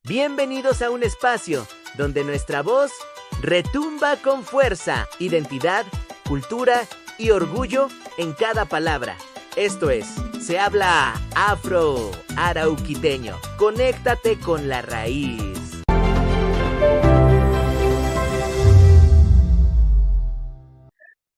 Bienvenidos a un espacio donde nuestra voz retumba con fuerza, identidad, cultura y orgullo en cada palabra. Esto es, se habla afro-arauquiteño. Conéctate con la raíz.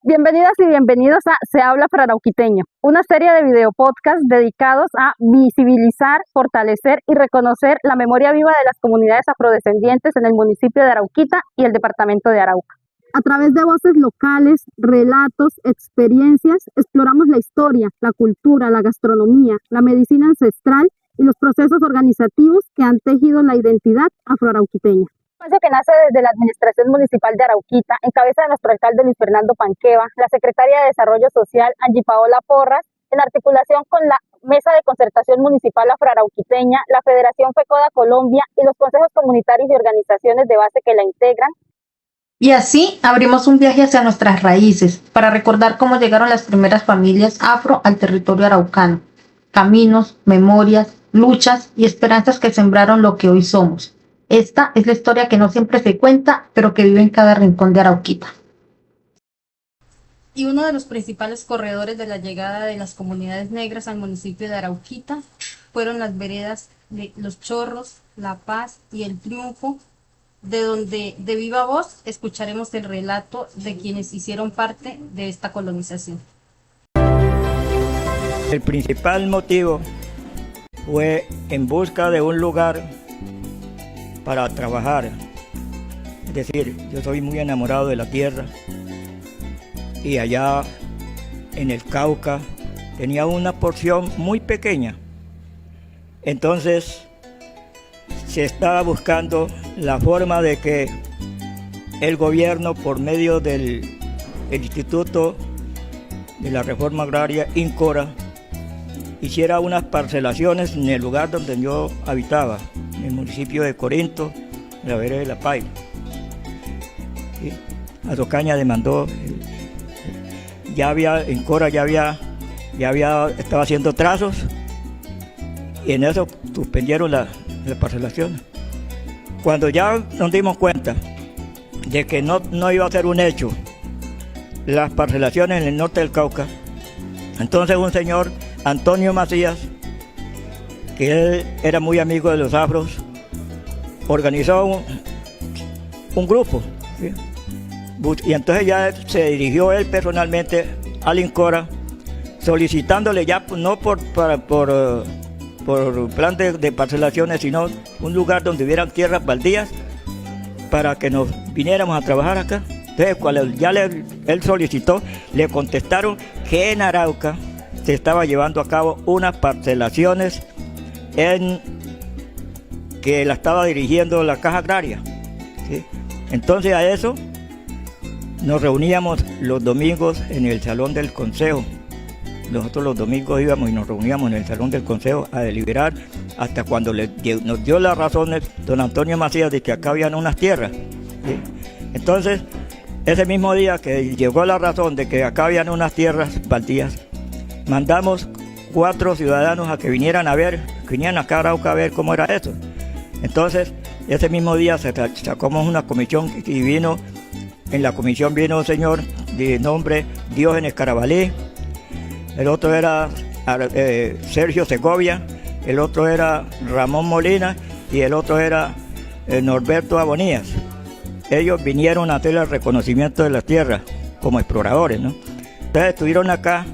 Bienvenidas y bienvenidos a Se habla afro-arauquiteño, una serie de videopodcasts dedicados a visibilizar, fortalecer y reconocer la memoria viva de las comunidades afrodescendientes en el municipio de Arauquita y el departamento de Arauca. A través de voces locales, relatos, experiencias, exploramos la historia, la cultura, la gastronomía, la medicina ancestral y los procesos organizativos que han tejido la identidad afro-arauquiteña. Un espacio que nace desde la Administración Municipal de Arauquita, en cabeza de nuestro alcalde Luis Fernando Panqueva, la Secretaria de Desarrollo Social Angie Paola Porras, en articulación con la Mesa de Concertación Municipal Afro-Arauquiteña, la Federación FECODA Colombia y los consejos comunitarios y organizaciones de base que la integran. Y así abrimos un viaje hacia nuestras raíces para recordar cómo llegaron las primeras familias afro al territorio araucano. Caminos, memorias, luchas y esperanzas que sembraron lo que hoy somos. Esta es la historia que no siempre se cuenta, pero que vive en cada rincón de Arauquita. Y uno de los principales corredores de la llegada de las comunidades negras al municipio de Arauquita fueron las veredas de Los Chorros, La Paz y El Triunfo, de donde de viva voz escucharemos el relato de quienes hicieron parte de esta colonización. El principal motivo fue en busca de un lugar para trabajar. Es decir, yo soy muy enamorado de la tierra y allá en el Cauca tenía una porción muy pequeña. Entonces se estaba buscando la forma de que el gobierno, por medio del Instituto de la Reforma Agraria, INCORA, hiciera unas parcelaciones en el lugar donde yo habitaba, en el municipio de Corinto, en la vereda de La Paila. ¿Sí? Azocaña demandó, INCORA estaba haciendo trazos y en eso suspendieron la parcelación. Cuando ya nos dimos cuenta de que no iba a ser un hecho las parcelaciones en el norte del Cauca, entonces un señor, Antonio Macías, que él era muy amigo de los afros, organizó un grupo, ¿sí? Y entonces ya se dirigió él personalmente al INCORA, solicitándole ya no por plan de parcelaciones, sino un lugar donde hubieran tierras baldías para que nos viniéramos a trabajar acá. Entonces, cuando ya él solicitó, le contestaron que en Arauca se estaba llevando a cabo unas parcelaciones que la estaba dirigiendo la Caja Agraria, ¿sí? Entonces a eso nos reuníamos los domingos en el Salón del Consejo. Nosotros los domingos íbamos y nos reuníamos en el Salón del Consejo a deliberar hasta cuando nos dio las razones don Antonio Macías de que acá habían unas tierras, ¿sí? Entonces, ese mismo día que llegó la razón de que acá habían unas tierras baldías, mandamos 4 ciudadanos a que vinieran acá a Arauca a ver cómo era eso. Entonces, ese mismo día sacamos una comisión y en la comisión vino un señor de nombre Diógenes Carabalí, el otro era Sergio Segovia, el otro era Ramón Molina y el otro era Norberto Abonías. Ellos vinieron a hacer el reconocimiento de las tierras como exploradores, ¿no? Entonces estuvieron acá,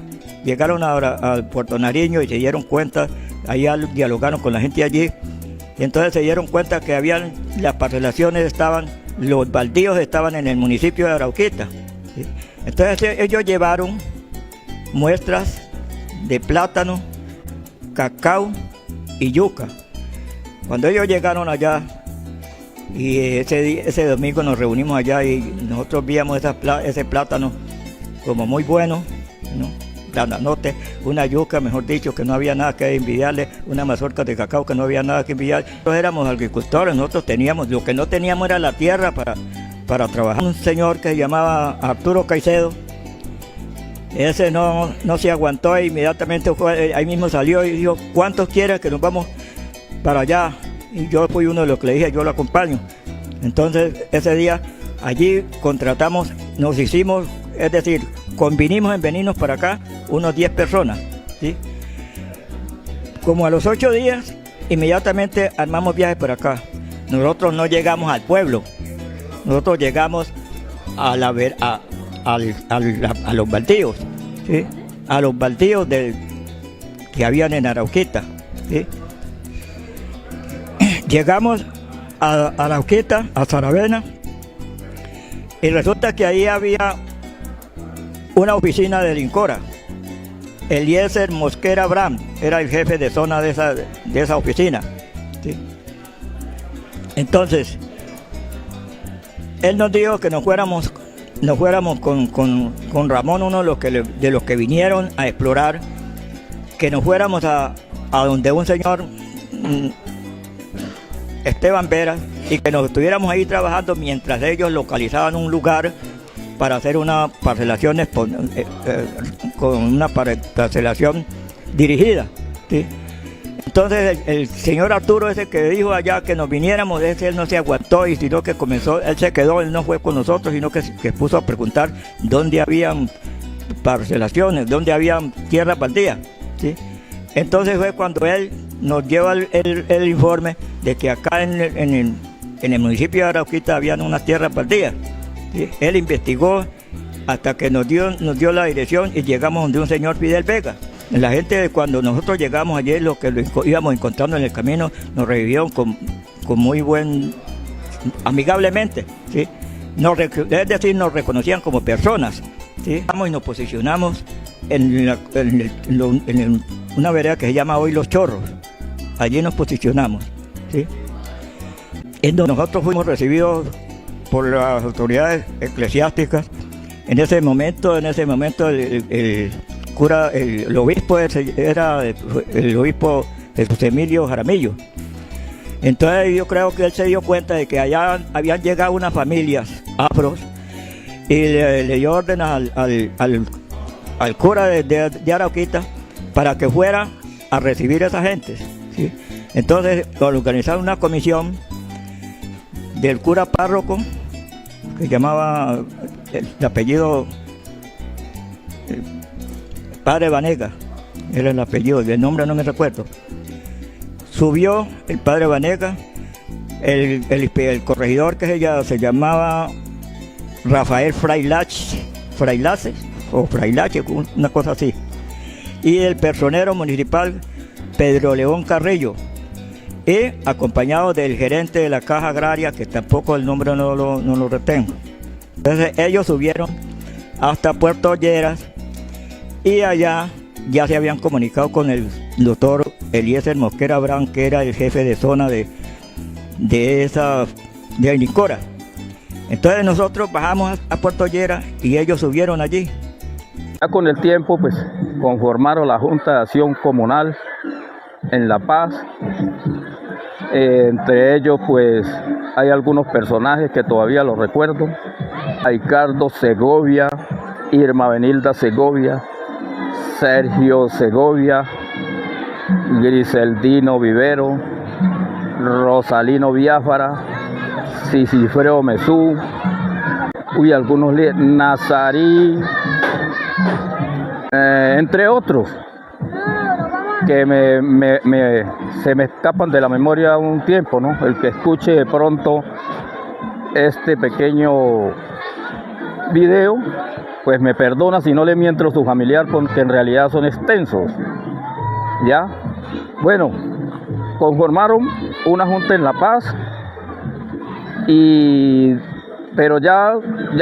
llegaron al Puerto Nariño y se dieron cuenta, allá dialogaron con la gente allí, y entonces se dieron cuenta que las parcelaciones los baldíos estaban en el municipio de Arauquita, ¿sí? Entonces ellos llevaron muestras de plátano, cacao y yuca. Cuando ellos llegaron allá, y ese domingo nos reunimos allá y nosotros víamos ese plátano como muy bueno, ¿no? Grananote, una yuca, mejor dicho, que no había nada que envidiarle, una mazorca de cacao que no había nada que envidiar. Nosotros éramos agricultores, nosotros teníamos, lo que no teníamos era la tierra para trabajar. Un señor que se llamaba Arturo Caicedo, ese no se aguantó e inmediatamente ahí mismo salió y dijo, ¿cuántos quieren que nos vamos para allá? y yo fui uno de los que le dije, yo lo acompaño. Entonces ese día allí contratamos, nos hicimos, es decir, convinimos en venirnos para acá unos 10 personas, ¿sí? Como a los 8 días, inmediatamente armamos viajes para acá. Nosotros no llegamos al pueblo, nosotros llegamos a los baldíos, ¿sí? A los baldíos que habían en Arauquita, ¿sí? Llegamos a Arauquita, a Saravena, y resulta que ahí había una oficina de Lincora. Eliezer Mosquera Abraham era el jefe de zona de esa oficina, ¿sí? Entonces, él nos dijo que nos fuéramos con Ramón, uno de los que vinieron a explorar, que nos fuéramos a donde un señor, Esteban Vera, y que nos estuviéramos ahí trabajando mientras ellos localizaban un lugar para hacer una parcelación con una parcelación dirigida, ¿sí? Entonces el señor Arturo, ese que dijo allá que nos viniéramos, él no se aguantó, y sino que comenzó, él se quedó, él no fue con nosotros, sino que puso a preguntar dónde habían parcelaciones, dónde habían tierras baldías, ¿sí? Entonces fue cuando él nos lleva el informe de que acá en el municipio de Arauquita habían unas tierras baldías, ¿sí? Él investigó hasta que nos dio la dirección y llegamos donde un señor Fidel Vega. La gente, cuando nosotros llegamos ayer, lo que íbamos encontrando en el camino, nos recibieron con muy amigablemente, ¿sí? Es decir, nos reconocían como personas, ¿sí? Y nos posicionamos en una vereda que se llama hoy Los Chorros. Allí nos posicionamos, ¿sí? Nosotros fuimos recibidos por las autoridades eclesiásticas. En ese momento el obispo era el obispo José Emilio Jaramillo. Entonces yo creo que él se dio cuenta de que allá habían llegado unas familias afros, y le dio orden al cura de Arauquita para que fuera a recibir a esa gente, ¿sí? Entonces organizaron una comisión del cura párroco, que llamaba el apellido Padre Vanega, era el apellido, el nombre no me recuerdo. Subió el Padre Vanega, el corregidor que se llamaba Rafael Frailache, una cosa así, y el personero municipal Pedro León Carrillo, y acompañado del gerente de la Caja Agraria, que tampoco el nombre no lo retengo. Entonces ellos subieron hasta Puerto Lleras, y allá ya se habían comunicado con el doctor Eliezer Mosquera Abraham, que era el jefe de zona de Lincora. Entonces nosotros bajamos a Puerto Lleras y ellos subieron allí. Ya con el tiempo, pues, conformaron la Junta de Acción Comunal en La Paz. Entre ellos, pues, hay algunos personajes que todavía los recuerdo. Ricardo Segovia, Irma Benilda Segovia, Sergio Segovia, Griseldino Vivero, Rosalino Biafara, Cisifreo Mesú, algunos líderes, Nazarí, entre otros, que se me escapan de la memoria un tiempo, ¿no? El que escuche de pronto este pequeño video, pues me perdona si no le miento a su familiar, porque en realidad son extensos, ¿ya? Bueno, conformaron una junta en La Paz, pero ya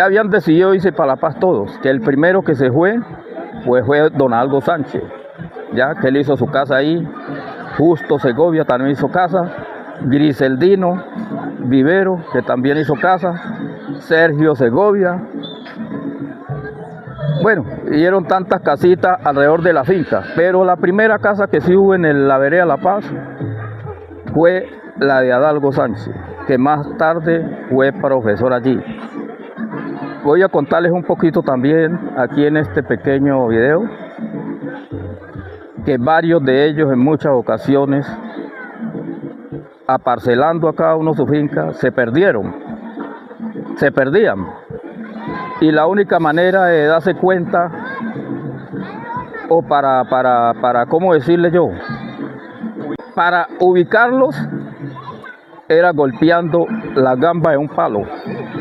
habían decidido irse para La Paz todos, que el primero que se fue, pues fue don Algo Sánchez, ya que él hizo su casa ahí. Justo Segovia también hizo casa, Griseldino Vivero, que también hizo casa, Sergio Segovia. Bueno, hicieron tantas casitas alrededor de la finca, pero la primera casa que sí hubo en la vereda La Paz fue la de Adalgo Sánchez, que más tarde fue profesor allí. Voy a contarles un poquito también aquí en este pequeño video, que varios de ellos en muchas ocasiones aparcelando a cada uno su finca, se perdieron, se perdían. Y la única manera de darse cuenta, o ¿cómo decirle yo? Para ubicarlos, era golpeando las gambas en un palo,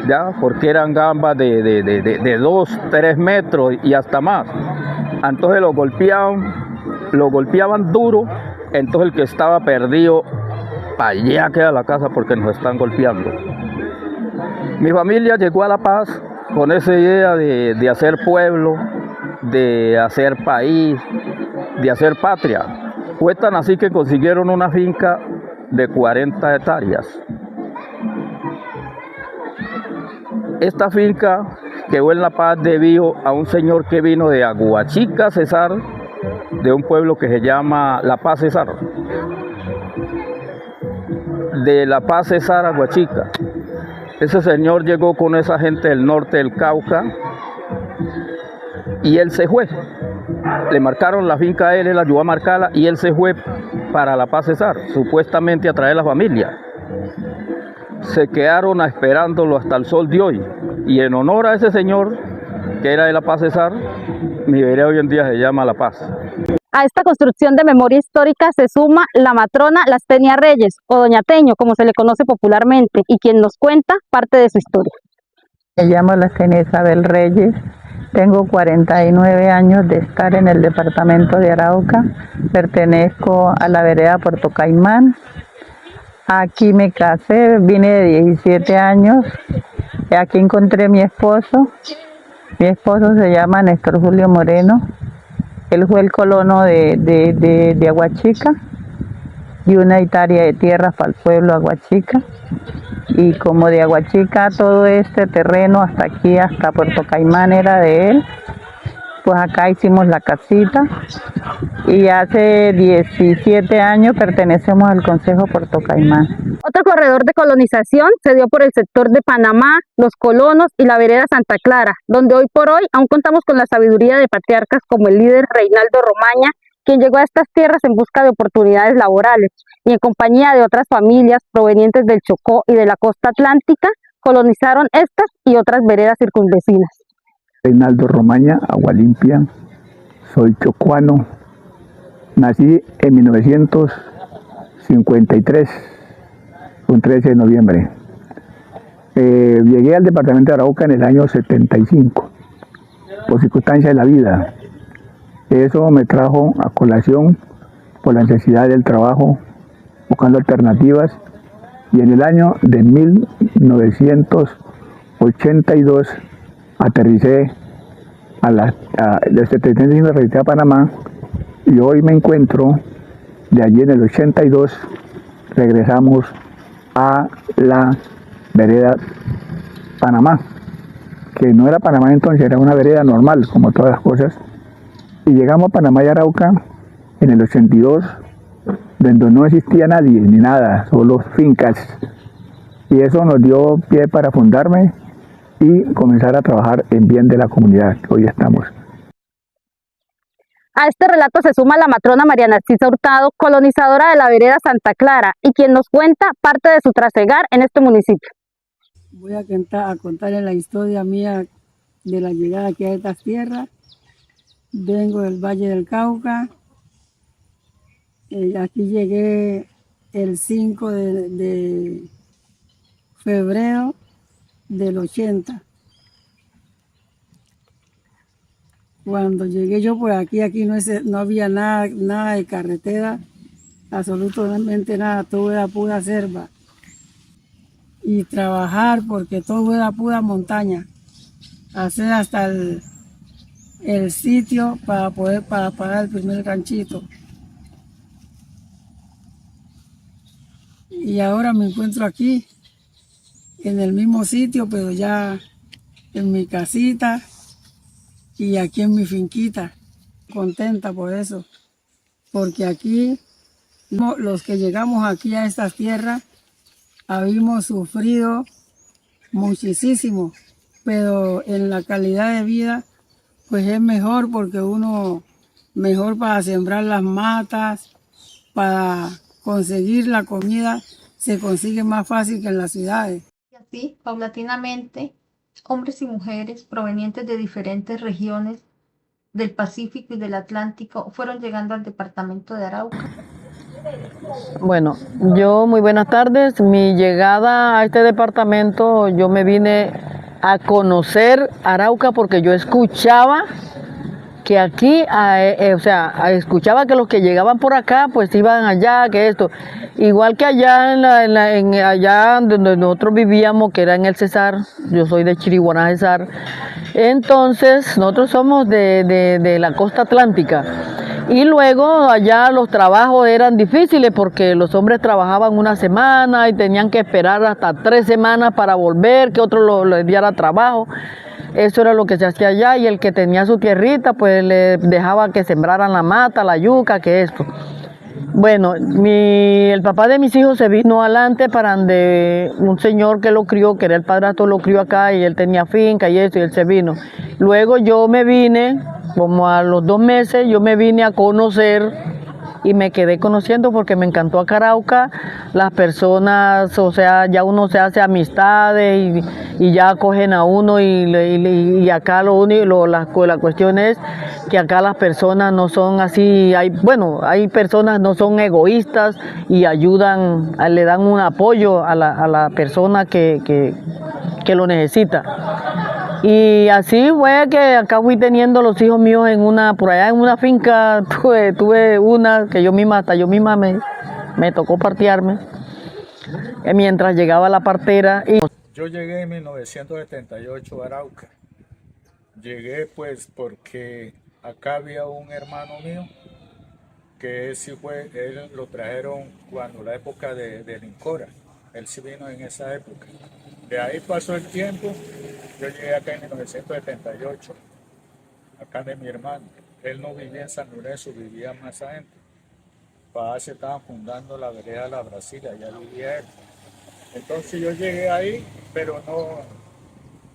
¿ya? Porque eran gambas de 2, 3 metros y hasta más. Entonces lo golpeaban duro, entonces el que estaba perdido, para allá queda la casa porque nos están golpeando. Mi familia llegó a La Paz con esa idea de hacer pueblo, de hacer país, de hacer patria. Fue tan así que consiguieron una finca de 40 hectáreas. Esta finca quedó en La Paz debido a un señor que vino de Aguachica, Cesar, de un pueblo que se llama La Paz, Cesar. De La Paz, Cesar, Aguachica. Ese señor llegó con esa gente del norte del Cauca y él se fue. Le marcaron la finca a él, él ayudó a marcarla y él se fue para La Paz, Cesar, supuestamente a traer la familia. Se quedaron esperándolo hasta el sol de hoy. Y en honor a ese señor, que era de La Paz, Cesar, mi vereda hoy en día se llama La Paz. A esta construcción de memoria histórica se suma la matrona Lastenia Reyes, o Doña Teño, como se le conoce popularmente, y quien nos cuenta parte de su historia. Me llamo Lastenia Isabel Reyes, tengo 49 años de estar en el departamento de Arauca, pertenezco a la vereda Puerto Caimán. Aquí me casé, vine de 17 años, aquí encontré a mi esposo se llama Néstor Julio Moreno, él fue el colono de Aguachica y una hectárea de tierra para el pueblo Aguachica, y como de Aguachica todo este terreno hasta aquí, hasta Puerto Caimán era de él, pues acá hicimos la casita y hace 17 años pertenecemos al Consejo Puerto Caimán. Otro corredor de colonización se dio por el sector de Panamá, Los Colonos y la vereda Santa Clara, donde hoy por hoy aún contamos con la sabiduría de patriarcas como el líder Reinaldo Romaña, quien llegó a estas tierras en busca de oportunidades laborales y en compañía de otras familias provenientes del Chocó y de la costa atlántica, colonizaron estas y otras veredas circunvecinas. Reinaldo Romaña, Agua Limpia, soy chocuano, nací en 1953, un 13 de noviembre. Llegué al departamento de Arauca en el año 75, por circunstancias de la vida. Eso me trajo a colación por la necesidad del trabajo, buscando alternativas, y en el año de 1982 aterricé desde 75 retiré a Panamá, y hoy me encuentro, de allí en el 82 regresamos a la vereda Panamá, que no era Panamá entonces, era una vereda normal, como todas las cosas, y llegamos a Panamá y Arauca en el 82, donde no existía nadie ni nada, solo fincas, y eso nos dio pie para fundarme y comenzar a trabajar en bien de la comunidad que hoy estamos. A este relato se suma la matrona María Narcisa Hurtado, colonizadora de la vereda Santa Clara, y quien nos cuenta parte de su trasegar en este municipio. Voy a contarles la historia mía de la llegada aquí a estas tierras. Vengo del Valle del Cauca. Aquí llegué el 5 de febrero del 80. Cuando llegué yo por aquí no había nada de carretera, absolutamente nada, todo era pura selva. Y trabajar porque todo era pura montaña, hacer hasta el sitio para pagar el primer ranchito. Y ahora me encuentro aquí, en el mismo sitio, pero ya en mi casita y aquí en mi finquita. Contenta por eso, porque aquí, los que llegamos aquí a estas tierras, habíamos sufrido muchísimo, pero en la calidad de vida, pues es mejor, porque mejor para sembrar las matas, para conseguir la comida, se consigue más fácil que en las ciudades. Y así, paulatinamente, hombres y mujeres provenientes de diferentes regiones del Pacífico y del Atlántico fueron llegando al departamento de Arauca. Bueno, yo muy buenas tardes. Mi llegada a este departamento, yo me vine a conocer Arauca porque yo escuchaba que aquí, escuchaba que los que llegaban por acá, pues iban allá, que esto. Igual que allá, allá donde nosotros vivíamos, que era en el Cesar, yo soy de Chiriguaná, Cesar. Entonces, nosotros somos de la costa atlántica. Y luego allá los trabajos eran difíciles porque los hombres trabajaban una semana y tenían que esperar hasta 3 semanas para volver, que otro les diera trabajo. Eso era lo que se hacía allá, y el que tenía su tierrita pues le dejaba que sembraran la mata, la yuca, que esto. Bueno, el papá de mis hijos se vino adelante para donde un señor que lo crió, que era el padrastro, lo crió acá y él tenía finca y eso, y él se vino. Luego yo me vine, como a los 2 meses, yo me vine a conocer y me quedé conociendo porque me encantó acá Arauca, las personas, o sea, ya uno se hace amistades y ya acogen a uno y acá la cuestión es que acá las personas no son así, hay personas no son egoístas y ayudan, le dan un apoyo a la persona que lo necesita. Y así fue que acá fui teniendo los hijos míos por allá en una finca, tuve una que yo misma me tocó partearme, mientras llegaba la partera. Yo llegué en 1978 a Arauca. Llegué pues porque acá había un hermano mío que él lo trajeron cuando la época de Lincora. Él sí vino en esa época. De ahí pasó el tiempo, yo llegué acá en 1978, acá de mi hermano. Él no vivía en San Lorenzo, vivía más adentro. Para se estaban fundando la vereda La Brasilia, allá vivía él. Entonces yo llegué ahí, pero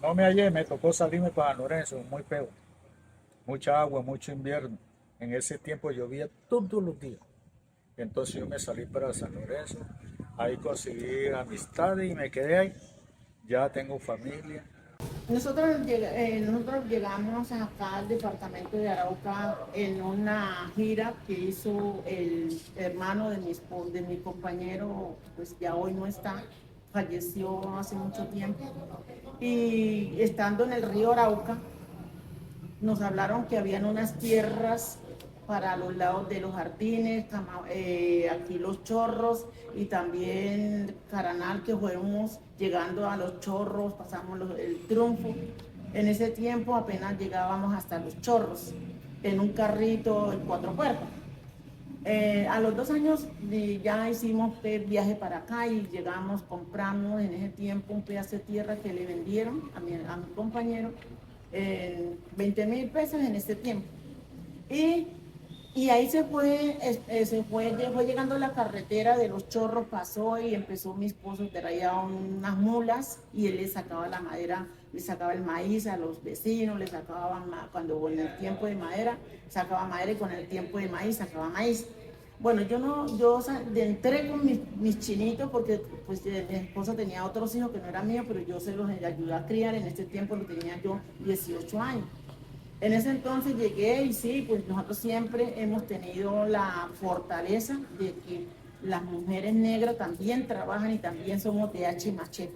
no me hallé, me tocó salirme para San Lorenzo, muy peor. Mucha agua, mucho invierno. En ese tiempo llovía todos los días. Entonces yo me salí para San Lorenzo, ahí conseguí amistades y me quedé ahí. Ya tengo familia. Nosotros llegamos acá al departamento de Arauca en una gira que hizo el hermano de mi compañero, pues ya hoy no está, falleció hace mucho tiempo. Y estando en el río Arauca, nos hablaron que habían unas tierras para los lados de los jardines, aquí los chorros y también Caranal, que fuimos llegando a los chorros, pasamos el Triunfo. En ese tiempo apenas llegábamos hasta los chorros, en un carrito en 4 puertas. A los 2 años ya hicimos viaje para acá y llegamos, compramos en ese tiempo un pedazo de tierra que le vendieron a mi compañero en 20.000 pesos en ese tiempo. Y ahí fue llegando la carretera de los chorros, pasó y empezó mi esposo, traía unas mulas y él le sacaba la madera, le sacaba el maíz a los vecinos, le sacaba, cuando en el tiempo de madera, sacaba madera y con el tiempo de maíz, sacaba maíz. Bueno, yo entré con mis chinitos porque pues mi esposo tenía otros hijos que no eran míos, pero yo se los ayudé a criar, en este tiempo lo tenía yo 18 años. En ese entonces llegué y sí, pues nosotros siempre hemos tenido la fortaleza de que las mujeres negras también trabajan y también somos de H machete.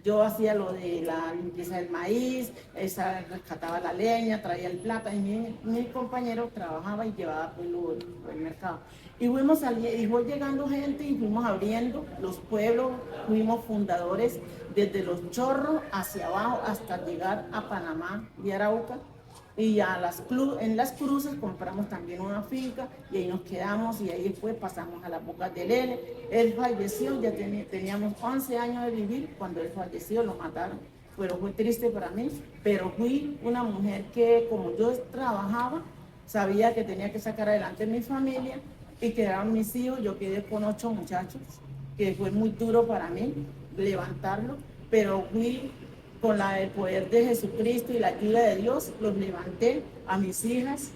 Yo hacía lo de la limpieza del maíz, rescataba la leña, traía el plátano y mi compañero trabajaba y llevaba pues, el mercado. Y fue llegando gente y fuimos abriendo los pueblos, fuimos fundadores desde los chorros hacia abajo hasta llegar a Panamá y Arauca. Y en las cruces compramos también una finca y ahí nos quedamos y ahí después pasamos a las Bocas del L. Él falleció, ya teníamos 11 años de vivir, cuando él falleció lo mataron, pero fue triste para mí, pero fui una mujer que como yo trabajaba, sabía que tenía que sacar adelante mi familia y quedaron mis hijos, yo quedé con 8 muchachos, que fue muy duro para mí levantarlo, pero fui con el poder de Jesucristo y la ayuda de Dios, los levanté a mis hijas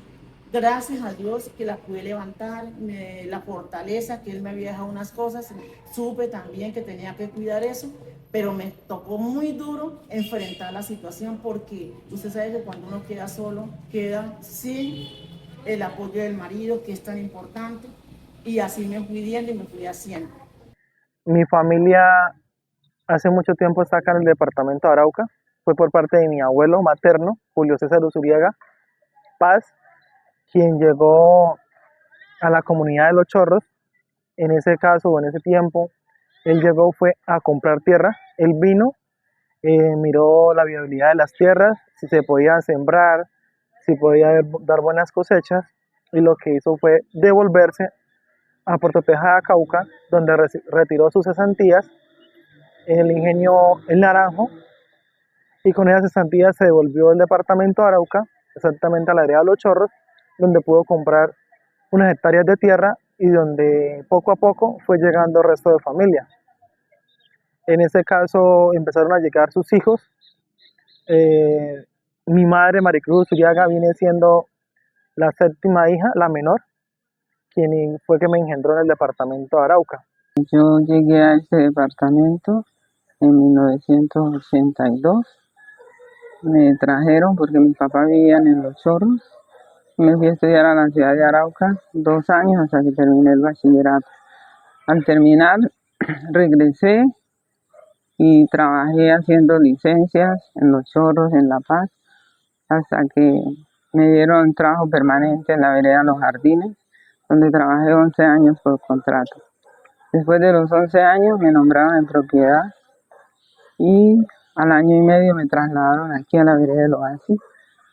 Gracias a Dios que la pude levantar, la fortaleza que Él me había dejado unas cosas, supe también que tenía que cuidar eso, pero me tocó muy duro enfrentar la situación porque usted sabe que cuando uno queda solo, queda sin el apoyo del marido, que es tan importante, y así me fui viendo y me fui haciendo. Mi familia hace mucho tiempo está acá en el departamento de Arauca, fue por parte de mi abuelo materno, Julio César Usuriaga Paz, quien llegó a la comunidad de Los Chorros. En ese caso, o en ese tiempo, él llegó fue a comprar tierra. Él vino, miró la viabilidad de las tierras, si se podían sembrar, si podía dar buenas cosechas, y lo que hizo fue devolverse a Puerto Tejada, Cauca, donde retiró sus cesantías en el ingenio El Naranjo, y con esas cesantías se devolvió al departamento de Arauca, exactamente a la área de Los Chorros, donde pudo comprar unas hectáreas de tierra y donde poco a poco fue llegando el resto de familia. En ese caso empezaron a llegar sus hijos. Mi madre, Maricruz Usuriaga, viene siendo la séptima hija, la menor, quien fue que me engendró en el departamento de Arauca. Yo llegué a este departamento en 1982. Me trajeron porque mis papás vivían en Los Chorros. Me fui a estudiar a la ciudad de Arauca 2 años hasta que terminé el bachillerato. Al terminar, regresé y trabajé haciendo licencias en Los Chorros, en La Paz, hasta que me dieron trabajo permanente en la vereda Los Jardines, donde trabajé 11 años por contrato. Después de los 11 años me nombraron en propiedad y al año y medio me trasladaron aquí a la vereda del Oasis,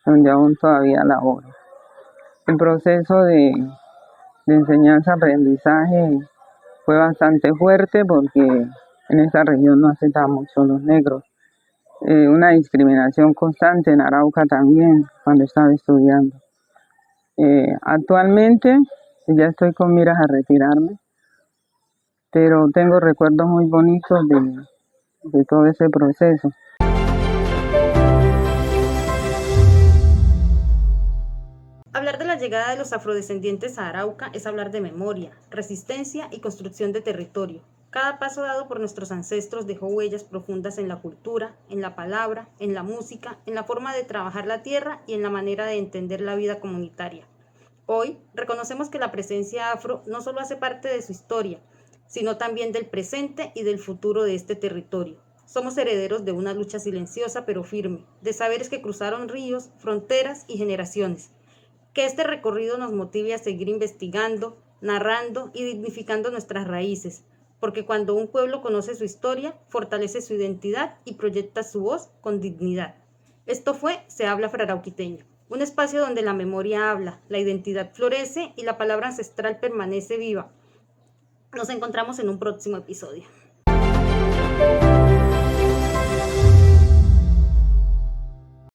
donde aún todavía laboro. El proceso de enseñanza-aprendizaje fue bastante fuerte porque en esta región no aceptaban mucho los negros. Una discriminación constante en Arauca también cuando estaba estudiando. Actualmente ya estoy con miras a retirarme, pero tengo recuerdos muy bonitos de todo ese proceso. Hablar de la llegada de los afrodescendientes a Arauca es hablar de memoria, resistencia y construcción de territorio. Cada paso dado por nuestros ancestros dejó huellas profundas en la cultura, en la palabra, en la música, en la forma de trabajar la tierra y en la manera de entender la vida comunitaria. Hoy reconocemos que la presencia afro no solo hace parte de su historia, sino también del presente y del futuro de este territorio. Somos herederos de una lucha silenciosa pero firme, de saberes que cruzaron ríos, fronteras y generaciones. Que este recorrido nos motive a seguir investigando, narrando y dignificando nuestras raíces, porque cuando un pueblo conoce su historia, fortalece su identidad y proyecta su voz con dignidad. Esto fue Se Habla Frarauquiteño, un espacio donde la memoria habla, la identidad florece y la palabra ancestral permanece viva. Nos encontramos en un próximo episodio.